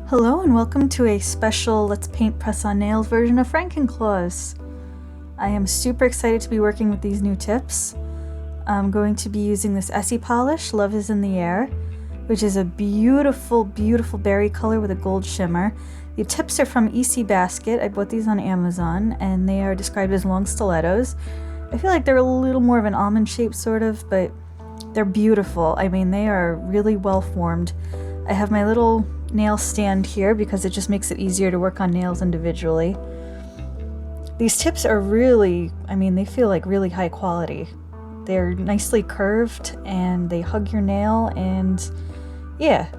Hello and welcome to a special Let's Paint Press on Nails version of Frankenclaws. I am super excited to be working with these new tips. I'm going to be using this Essie polish, Love is in the Air, which is a beautiful, beautiful berry color with a gold shimmer. The tips are from EC Basket. I bought these on Amazon and they are described as long stilettos. I feel like they're a little more of an almond shape sort of, but they're beautiful. I mean, they are really well formed. I have my little nail stand here because it just makes it easier to work on nails individually. These tips are really, they feel like really high quality. They're nicely curved and they hug your nail, and yeah.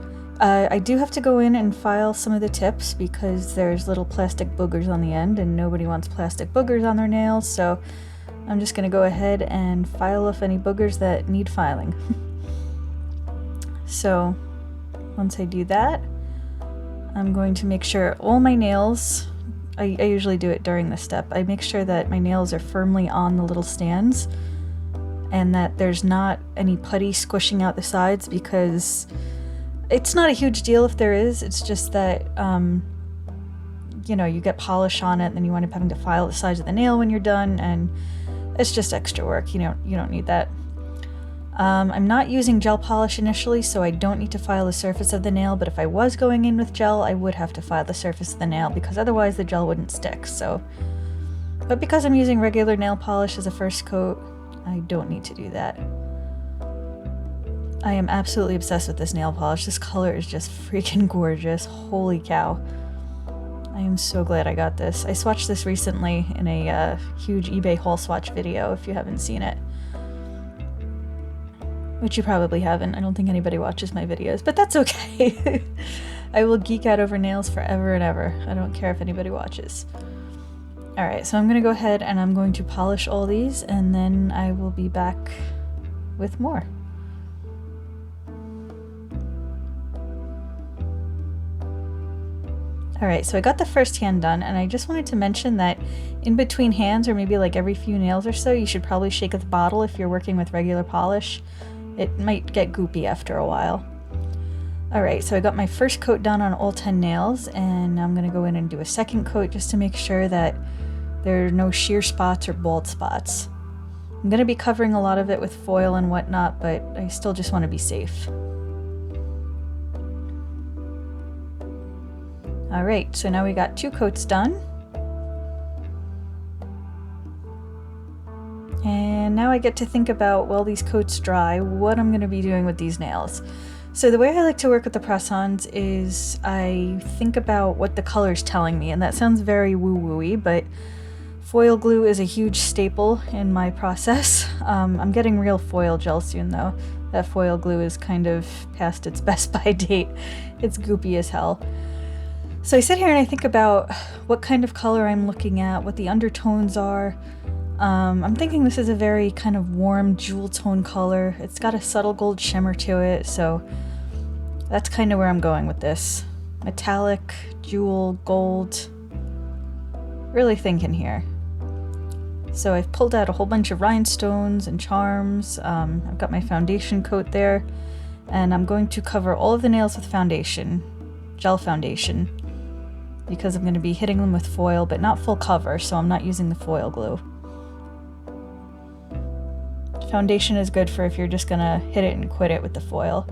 I do have to go in and file some of the tips because there's little plastic boogers on the end and nobody wants plastic boogers on their nails, so I'm just going to go ahead and file off any boogers that need filing. So once I do that, I'm going to make sure all my nails, I usually do it during this step, I make sure that my nails are firmly on the little stands and that there's not any putty squishing out the sides, because it's not a huge deal if there is. It's just that, you get polish on it and then you wind up having to file the sides of the nail when you're done, and it's just extra work. You don't need that. I'm not using gel polish initially, so I don't need to file the surface of the nail, but if I was going in with gel, I would have to file the surface of the nail because otherwise the gel wouldn't stick. But because I'm using regular nail polish as a first coat, I don't need to do that. I am absolutely obsessed with this nail polish. This color is just freaking gorgeous. Holy cow. I am so glad I got this. I swatched this recently in a huge eBay haul swatch video, if you haven't seen it. Which you probably haven't. I don't think anybody watches my videos, but that's okay. I will geek out over nails forever and ever. I don't care if anybody watches. Alright, so I'm going to go ahead and I'm going to polish all these, and then I will be back with more. Alright, so I got the first hand done, and I just wanted to mention that in between hands, or maybe like every few nails or so, you should probably shake the bottle if you're working with regular polish. It might get goopy after a while. Alright, so I got my first coat done on all 10 nails, and I'm going to go in and do a second coat just to make sure that there are no shear spots or bald spots. I'm going to be covering a lot of it with foil and whatnot, but I still just want to be safe. Alright, so now we got 2 coats done. And now I get to think about, while these coats dry, what I'm going to be doing with these nails. So the way I like to work with the press-ons is I think about what the color's telling me, and that sounds very woo-woo-y, but foil glue is a huge staple in my process. I'm getting real foil gel soon though. That foil glue is kind of past its best by date. It's goopy as hell. So I sit here and I think about what kind of color I'm looking at, what the undertones are. I'm thinking this is a very kind of warm jewel tone color. It's got a subtle gold shimmer to it, so that's kind of where I'm going with this. Metallic, jewel, gold. Really thinking here. So I've pulled out a whole bunch of rhinestones and charms. I've got my foundation coat there, and I'm going to cover all of the nails with foundation, gel foundation, because I'm going to be hitting them with foil, but not full cover, so I'm not using the foil glue. Foundation is good for if you're just gonna hit it and quit it with the foil.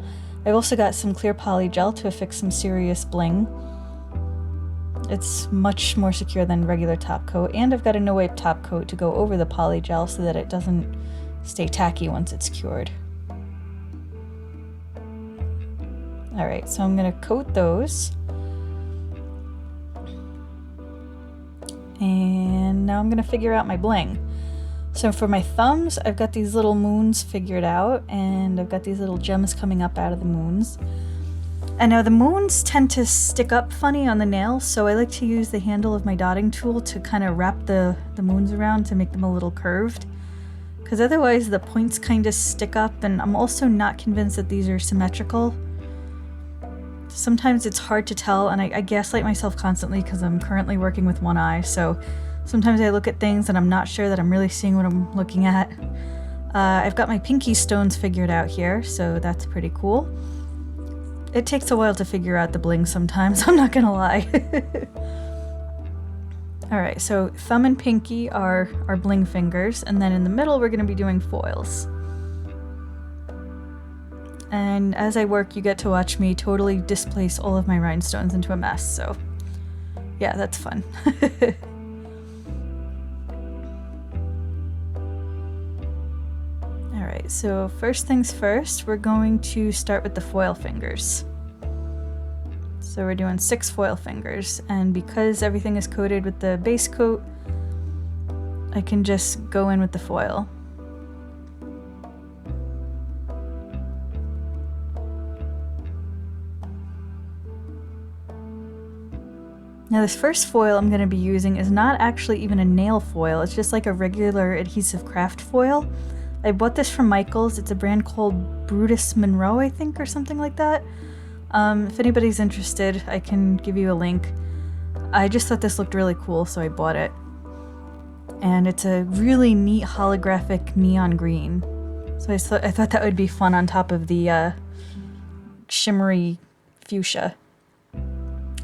I've also got some clear poly gel to affix some serious bling. It's much more secure than regular top coat, and I've got a no-wipe top coat to go over the poly gel so that it doesn't stay tacky once it's cured. Alright, so I'm gonna coat those. And now I'm gonna figure out my bling. So for my thumbs, I've got these little moons figured out, and I've got these little gems coming up out of the moons. And now the moons tend to stick up funny on the nail, so I like to use the handle of my dotting tool to kind of wrap the moons around to make them a little curved. Because otherwise the points kind of stick up, and I'm also not convinced that these are symmetrical. Sometimes it's hard to tell, and I gaslight myself constantly because I'm currently working with one eye, so sometimes I look at things and I'm not sure that I'm really seeing what I'm looking at. I've got my pinky stones figured out here, so that's pretty cool. It takes a while to figure out the bling sometimes, I'm not gonna lie. Alright, so thumb and pinky are our bling fingers, and then in the middle we're gonna be doing foils. And as I work, you get to watch me totally displace all of my rhinestones into a mess, so yeah, that's fun. Alright, so first things first, we're going to start with the foil fingers. So we're doing 6 foil fingers, and because everything is coated with the base coat, I can just go in with the foil. Now this first foil I'm going to be using is not actually even a nail foil, it's just like a regular adhesive craft foil. I bought this from Michaels. It's a brand called Brutus Monroe, I think, or something like that. If anybody's interested, I can give you a link. I just thought this looked really cool, so I bought it. And it's a really neat holographic neon green. So I thought that would be fun on top of the shimmery fuchsia.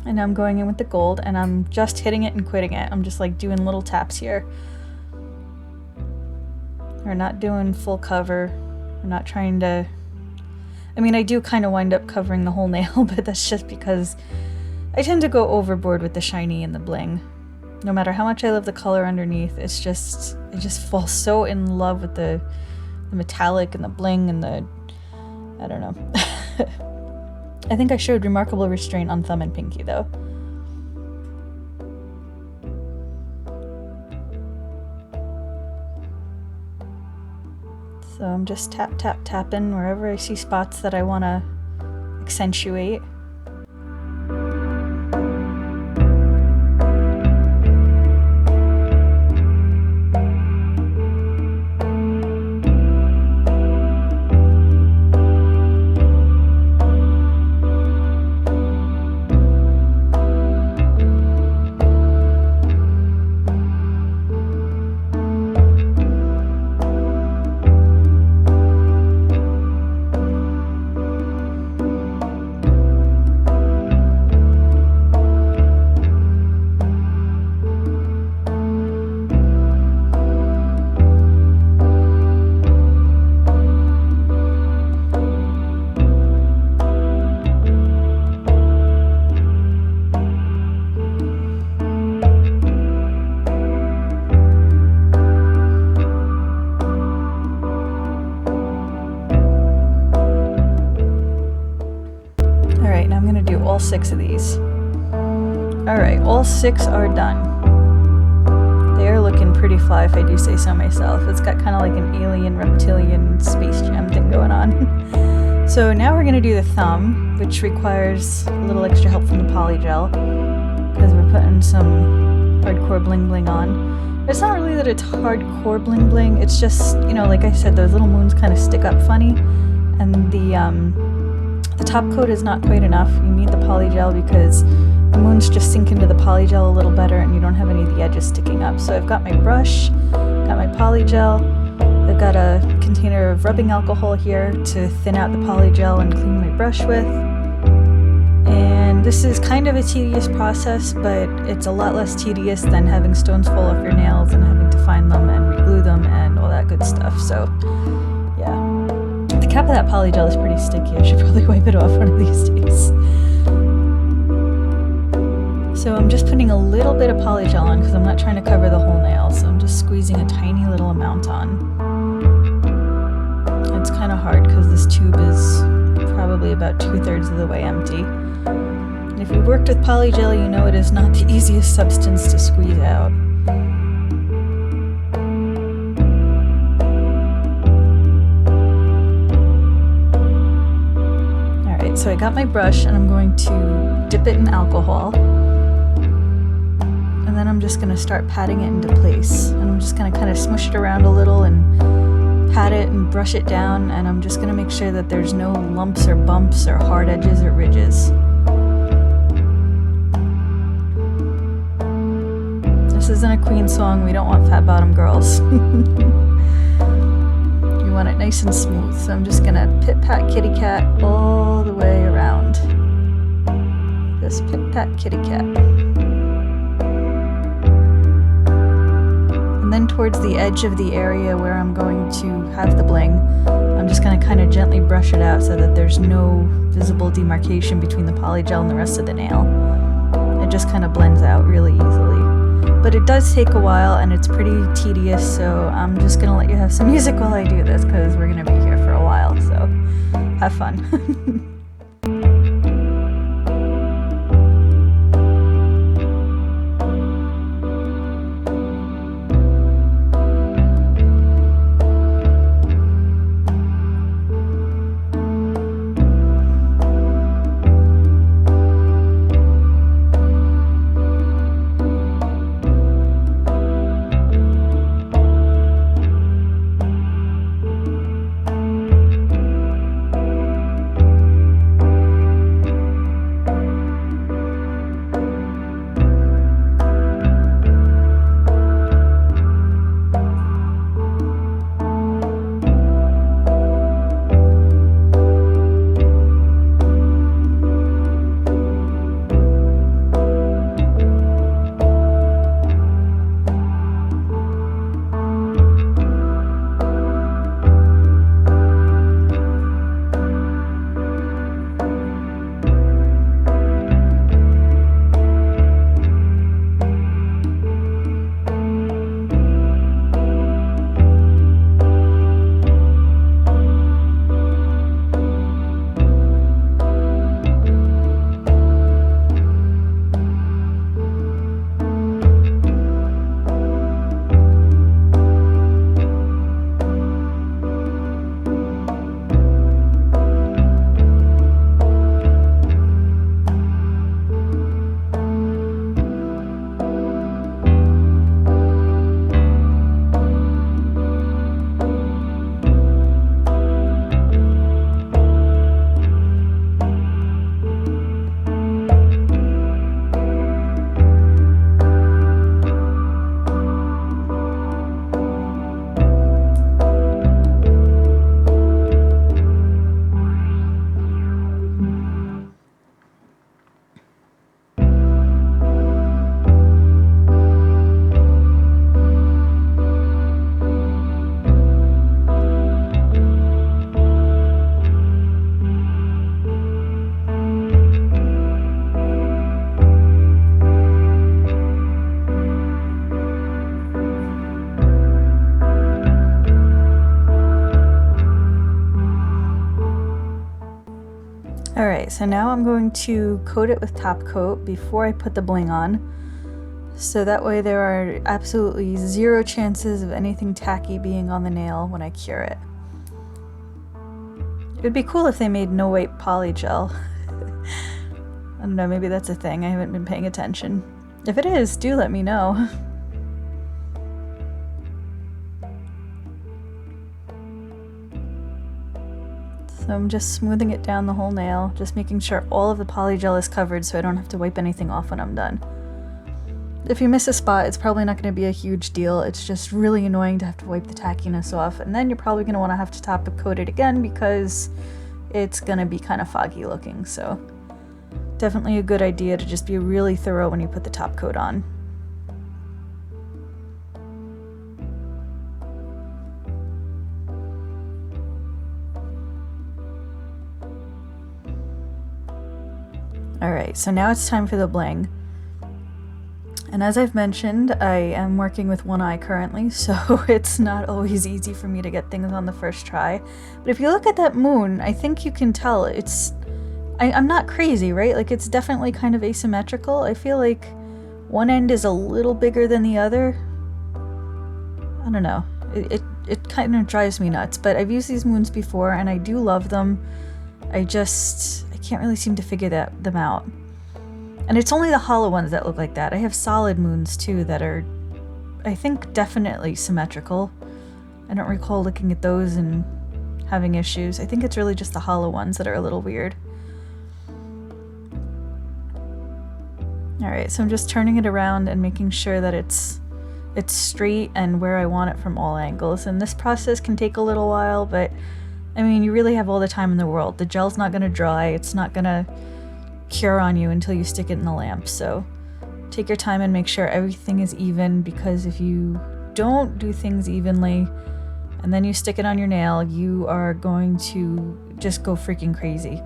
And I'm going in with the gold, and I'm just hitting it and quitting it. I'm just like doing little taps here. We're not doing full cover. We're not trying to... I mean, I do kind of wind up covering the whole nail, but that's just because I tend to go overboard with the shiny and the bling. No matter how much I love the color underneath, I just fall so in love with the metallic and the bling and the... I don't know. I think I showed remarkable restraint on thumb and pinky, though. So I'm just tapping wherever I see spots that I want to accentuate. All 6 of these. Alright, all 6 are done. They are looking pretty fly if I do say so myself. It's got kind of like an alien reptilian Space Jam thing going on. So now we're going to do the thumb, which requires a little extra help from the poly gel because we're putting some hardcore bling bling on. It's not really that it's hardcore bling bling, it's just, you know, like I said, those little moons kind of stick up funny, and the top coat is not quite enough. You need the poly gel because the moons just sink into the poly gel a little better and you don't have any of the edges sticking up. So I've got my brush, got my poly gel, I've got a container of rubbing alcohol here to thin out the poly gel and clean my brush with. And this is kind of a tedious process, but it's a lot less tedious than having stones fall off your nails and having to find them and re-glue them and all that good stuff. So yeah. The cap of that poly gel is pretty sticky. I should probably wipe it off one of these days. So I'm just putting a little bit of poly gel on because I'm not trying to cover the whole nail, so I'm just squeezing a tiny little amount on. It's kind of hard because this tube is probably about 2/3 of the way empty. And if you've worked with poly gel, you know it is not the easiest substance to squeeze out. Alright, so I got my brush and I'm going to dip it in alcohol. And then I'm just going to start patting it into place. And I'm just going to kind of smush it around a little and pat it and brush it down. And I'm just going to make sure that there's no lumps or bumps or hard edges or ridges. This isn't a Queen song. We don't want fat bottom girls. You want it nice and smooth. So I'm just gonna pit-pat kitty cat all the way around. Just pit-pat kitty cat. And then towards the edge of the area where I'm going to have the bling, I'm just going to kind of gently brush it out so that there's no visible demarcation between the polygel and the rest of the nail. It just kind of blends out really easily. But it does take a while and it's pretty tedious, so I'm just going to let you have some music while I do this because we're going to be here for a while, so have fun. Alright, so now I'm going to coat it with top coat before I put the bling on. So that way there are absolutely zero chances of anything tacky being on the nail when I cure it. It would be cool if they made no weight polygel. I don't know, maybe that's a thing. I haven't been paying attention. If it is, do let me know. So I'm just smoothing it down the whole nail, just making sure all of the polygel is covered so I don't have to wipe anything off when I'm done. If you miss a spot, it's probably not going to be a huge deal. It's just really annoying to have to wipe the tackiness off, and then you're probably going to want to have to top coat it again because it's going to be kind of foggy looking. So definitely a good idea to just be really thorough when you put the top coat on. Alright, so now it's time for the bling. And as I've mentioned, I am working with one eye currently, so it's not always easy for me to get things on the first try. But if you look at that moon, I think you can tell I'm not crazy, right? Like, it's definitely kind of asymmetrical. I feel like one end is a little bigger than the other. I don't know. It kind of drives me nuts, but I've used these moons before and I do love them. I can't really seem to figure them out. And it's only the hollow ones that look like that. I have solid moons too that are, I think, definitely symmetrical. I don't recall looking at those and having issues. I think it's really just the hollow ones that are a little weird. Alright, so I'm just turning it around and making sure that it's it's straight and where I want it from all angles. And this process can take a little while, but I mean, you really have all the time in the world. The gel's not going to dry, it's not going to cure on you until you stick it in the lamp. So take your time and make sure everything is even, because if you don't do things evenly and then you stick it on your nail, you are going to just go freaking crazy.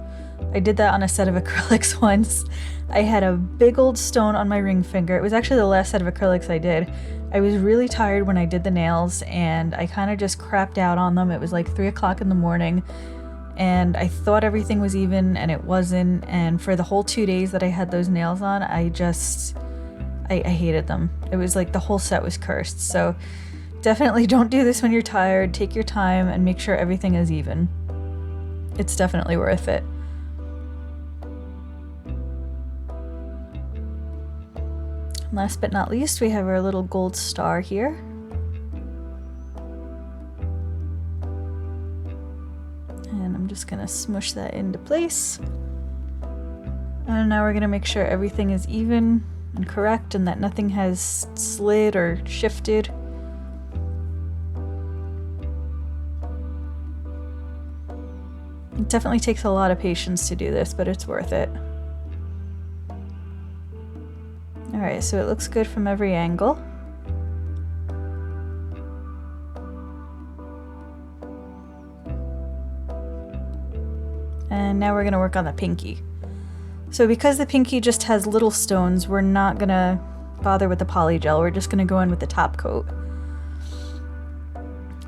I did that on a set of acrylics once. I had a big old stone on my ring finger. It was actually the last set of acrylics I did. I was really tired when I did the nails and I kind of just crapped out on them. It was like 3 o'clock in the morning and I thought everything was even and it wasn't. And for the whole 2 days that I had those nails on, I hated them. It was like the whole set was cursed. So definitely don't do this when you're tired. Take your time and make sure everything is even. It's definitely worth it. Last but not least, we have our little gold star here. And I'm just gonna smush that into place. And now we're gonna make sure everything is even and correct and that nothing has slid or shifted. It definitely takes a lot of patience to do this, but it's worth it. Alright, so it looks good from every angle. And now we're going to work on the pinky. So because the pinky just has little stones, we're not going to bother with the poly gel. We're just going to go in with the top coat.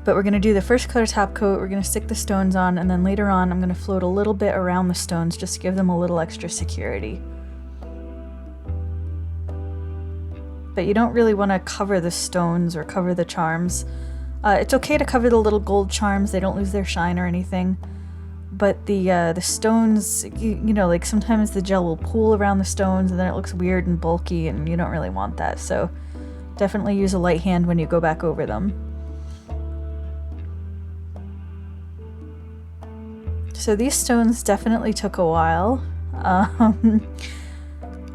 But we're going to do the first coat of top coat, we're going to stick the stones on, and then later on I'm going to float a little bit around the stones just to give them a little extra security. But you don't really want to cover the stones or cover the charms. It's okay to cover the little gold charms, they don't lose their shine or anything. But the stones, you know, like sometimes the gel will pool around the stones and then it looks weird and bulky and you don't really want that. So definitely use a light hand when you go back over them. So these stones definitely took a while.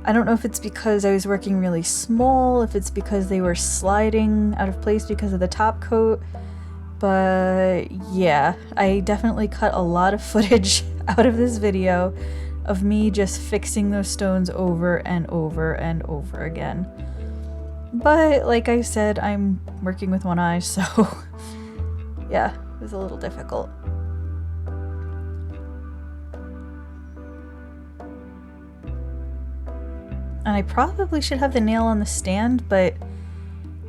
I don't know if it's because I was working really small, if it's because they were sliding out of place because of the top coat, but yeah, I definitely cut a lot of footage out of this video of me just fixing those stones over and over and over again. But like I said, I'm working with one eye, so yeah, it was a little difficult. And I probably should have the nail on the stand, but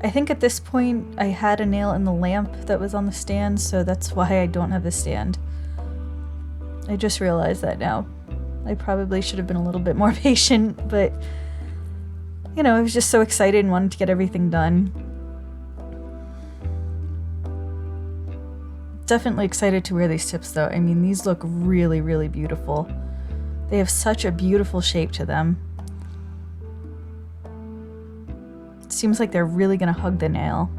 I think at this point I had a nail in the lamp that was on the stand, so that's why I don't have the stand. I just realized that now. I probably should have been a little bit more patient, but you know, I was just so excited and wanted to get everything done. Definitely excited to wear these tips though. I mean, these look really, really beautiful. They have such a beautiful shape to them. Seems like they're really gonna hug the nail.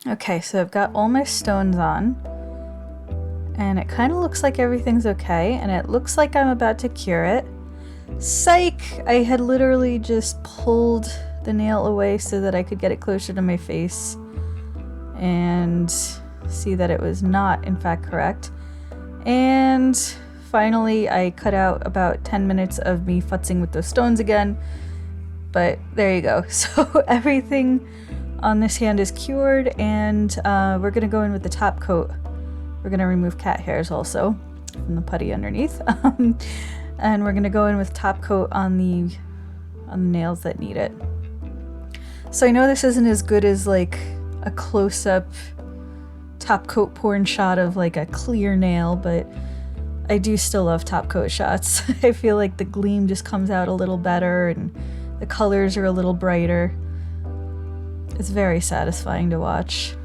Okay, so I've got all my stones on. And it kind of looks like everything's okay, and it looks like I'm about to cure it. Psych! I had literally just pulled the nail away so that I could get it closer to my face and see that it was not, in fact, correct. And finally, I cut out about 10 minutes of me futzing with those stones again. But there you go. So everything on this hand is cured, and we're going to go in with the top coat. We're going to remove cat hairs also from the putty underneath. And we're going to go in with top coat on the nails that need it. So I know this isn't as good as like a close-up top coat porn shot of like a clear nail, but I do still love top coat shots. I feel like the gleam just comes out a little better and the colors are a little brighter. It's very satisfying to watch.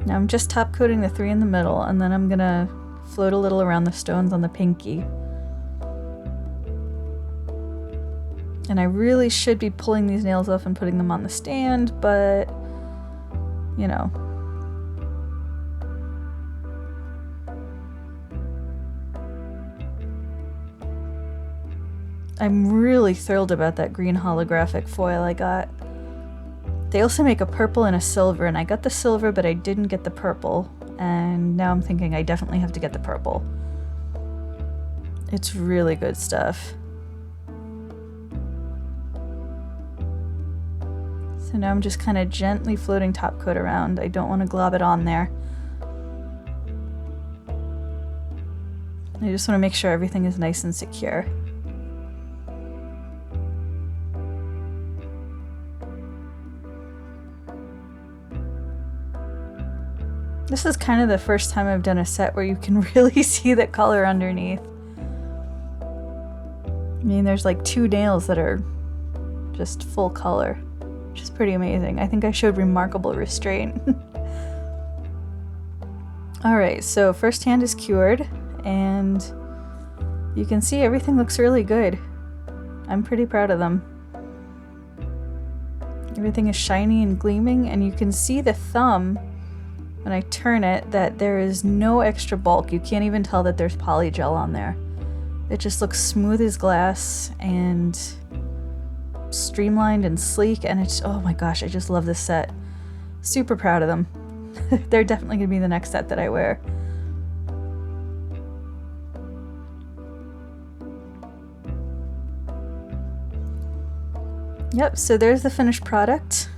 Now I'm just top coating the 3 in the middle, and then I'm gonna float a little around the stones on the pinky. And I really should be pulling these nails off and putting them on the stand, but, you know. I'm really thrilled about that green holographic foil I got. They also make a purple and a silver, and I got the silver, but I didn't get the purple. And now I'm thinking I definitely have to get the purple. It's really good stuff. So now I'm just kind of gently floating top coat around. I don't want to glob it on there. I just want to make sure everything is nice and secure. This is kind of the first time I've done a set where you can really see the color underneath. I mean, there's like 2 nails that are just full color, which is pretty amazing. I think I showed remarkable restraint. Alright, so first hand is cured, and you can see everything looks really good. I'm pretty proud of them. Everything is shiny and gleaming, and you can see the thumb when I turn it that there is no extra bulk. You can't even tell that there's polygel on there. It just looks smooth as glass and streamlined and sleek, and it's, oh my gosh, I just love this set. Super proud of them. They're definitely gonna be the next set that I wear. Yep, so there's the finished product.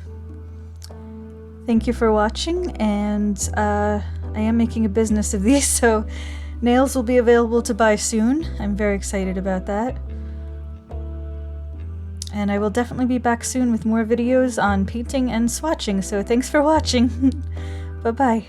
Thank you for watching, and I am making a business of these, so nails will be available to buy soon. I'm very excited about that. And I will definitely be back soon with more videos on painting and swatching, so thanks for watching. Bye-bye.